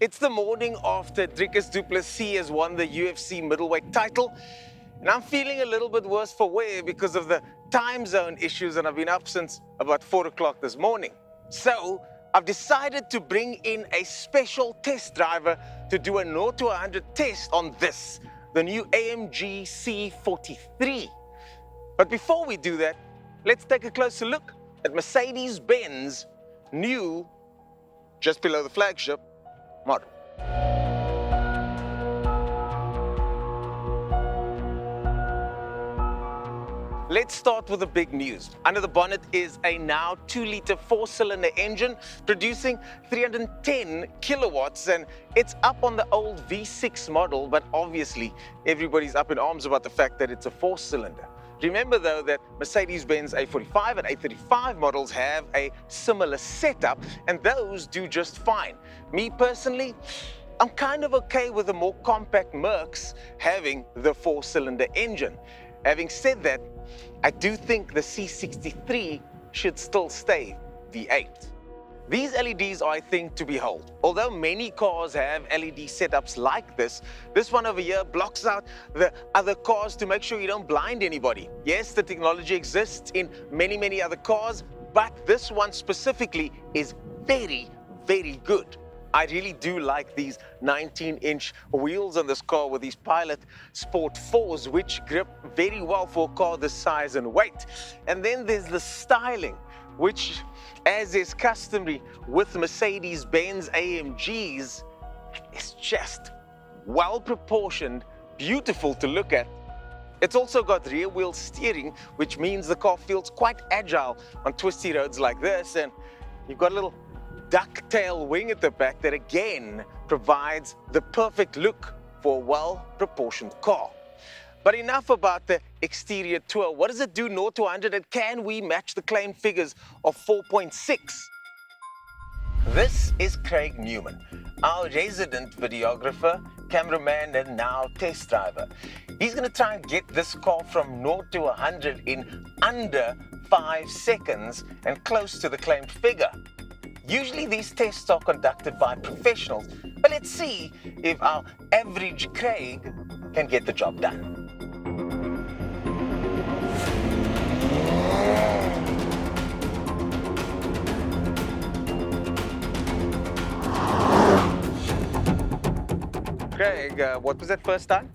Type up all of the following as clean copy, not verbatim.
It's the morning after Dricus du Plessis has won the UFC middleweight title, and I'm feeling a little bit worse for wear because of the time zone issues, and I've been up since about 4 o'clock this morning. So I've decided to bring in a special test driver to do a 0 to 100 test on this, the new AMG C43. But before we do that, let's take a closer look at Mercedes-Benz new, just below the flagship, model. Let's start with the big news. Under the bonnet is a now 2-liter 4-cylinder engine producing 310 kilowatts, and it's up on the old V6 model, but obviously everybody's up in arms about the fact that it's a 4-cylinder. Remember though that Mercedes-Benz A45 and A35 models have a similar setup, and those do just fine. Me personally, I'm kind of okay with the more compact Mercs having the 4-cylinder engine. Having said that, I do think the C63 should still stay V8. These LEDs are a thing to behold. Although many cars have LED setups like this one over here blocks out the other cars to make sure you don't blind anybody. Yes, the technology exists in many other cars, but this one specifically is very good. I really do like these 19-inch wheels on this car with these Pilot Sport 4s, which grip very well for a car this size and weight. And then there's the styling, which, as is customary with Mercedes-Benz AMGs, is just well proportioned, beautiful to look at. It's also got rear wheel steering, which means the car feels quite agile on twisty roads like this, and you've got a little ducktail wing at the back that again provides the perfect look for a well-proportioned car. But enough about the exterior tour. What does it do 0 to 100, and can we match the claimed figures of 4.6? This is Craig Newman, our resident videographer, cameraman, and now test driver. He's going to try and get this car from 0 to 100 in under 5 seconds and close to the claimed figure. Usually these tests are conducted by professionals, but let's see if our average Craig can get the job done. Craig, what was that first time?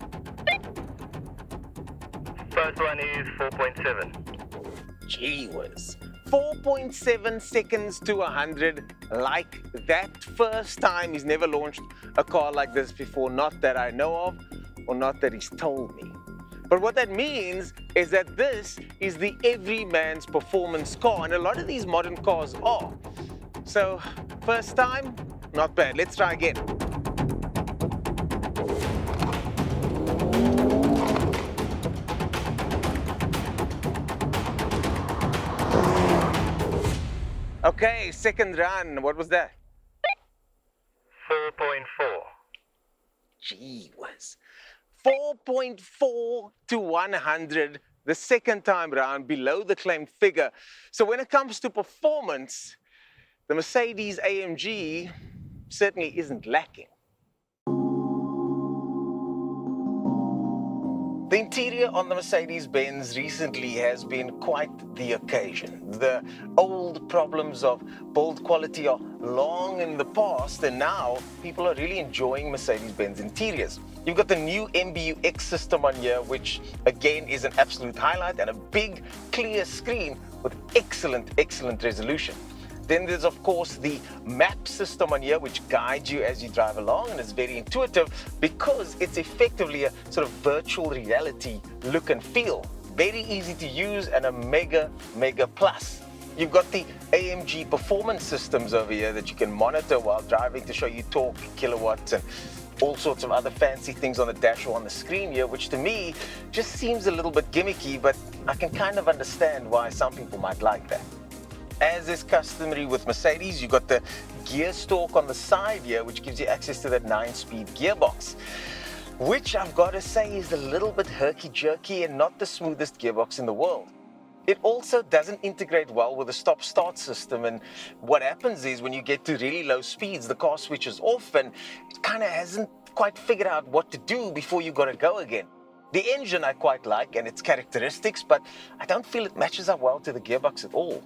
First one is 4.7. Gee whiz. 4.7 seconds to 100, like that first time. He's never launched a car like this before, not that I know of, or not that he's told me. But what that means is that this is the everyman's performance car, and a lot of these modern cars are. So, first time, not bad. Let's try again. Okay, second run. What was that? 4.4. Gee whiz. 4.4 to 100 the second time round, below the claimed figure. So when it comes to performance, the Mercedes-AMG certainly isn't lacking. The interior on the Mercedes-Benz recently has been quite the occasion. The old problems of build quality are long in the past, and now people are really enjoying Mercedes-Benz interiors. You've got the new MBUX system on here, which again is an absolute highlight, and a big clear screen with excellent resolution. Then there's of course the map system on here, which guides you as you drive along, and it's very intuitive because it's effectively a sort of virtual reality look and feel. Very easy to use and a mega plus. You've got the AMG performance systems over here that you can monitor while driving to show you torque, kilowatts, and all sorts of other fancy things on the dash or on the screen here, which to me just seems a little bit gimmicky, but I can kind of understand why some people might like that. As is customary with Mercedes, you've got the gear stalk on the side here, which gives you access to that 9-speed gearbox, which I've got to say is a little bit herky-jerky and not the smoothest gearbox in the world. It also doesn't integrate well with the stop-start system, and what happens is when you get to really low speeds, the car switches off and it kind of hasn't quite figured out what to do before you got to go again. The engine I quite like and its characteristics, but I don't feel it matches up well to the gearbox at all.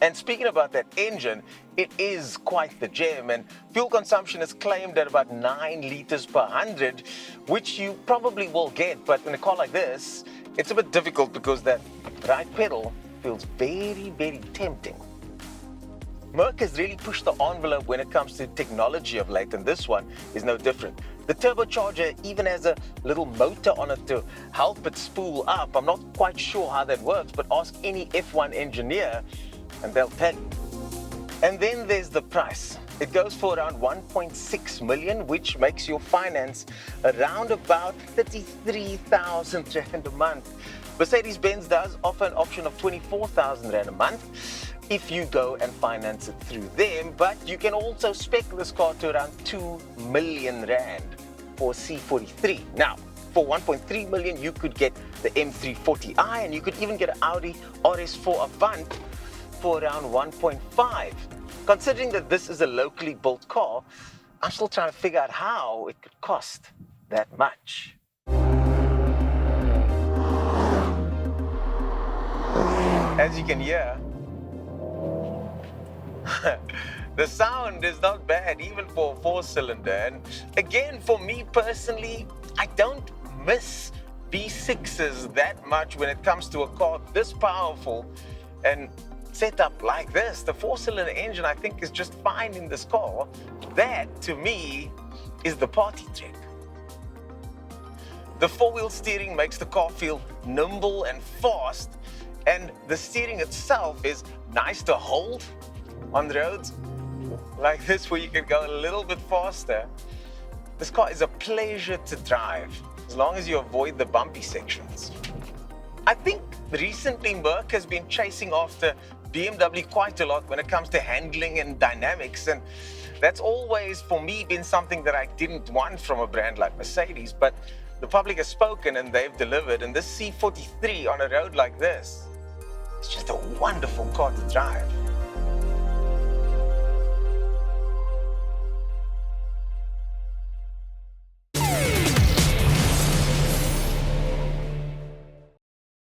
And speaking about that engine, it is quite the gem, and fuel consumption is claimed at about 9 liters per 100, which you probably will get, but in a car like this, it's a bit difficult because that right pedal feels very, very tempting. Merc has really pushed the envelope when it comes to technology of late, and this one is no different. The turbocharger even has a little motor on it to help it spool up. I'm not quite sure how that works, but ask any F1 engineer and they'll tell you. And then there's the price. It goes for around 1.6 million, which makes your finance around about 33,000 Rand a month. Mercedes-Benz does offer an option of 24,000 Rand a month if you go and finance it through them, but you can also spec this car to around 2 million Rand for C43. Now, for 1.3 million, you could get the M340i, and you could even get an Audi RS4 Avant for around 1.5. Considering that this is a locally built car, I'm still trying to figure out how it could cost that much. As you can hear, the sound is not bad even for a 4-cylinder. And again, for me personally, I don't miss V6s that much when it comes to a car this powerful and set up like this. The 4-cylinder engine, I think, is just fine in this car. That, to me, is the party trick. The 4-wheel steering makes the car feel nimble and fast, and the steering itself is nice to hold on the roads like this, where you can go a little bit faster. This car is a pleasure to drive, as long as you avoid the bumpy sections. I think recently Merc has been chasing after BMW quite a lot when it comes to handling and dynamics, and that's always, for me, been something that I didn't want from a brand like Mercedes, but the public has spoken and they've delivered, and this C43 on a road like this, it's just a wonderful car to drive.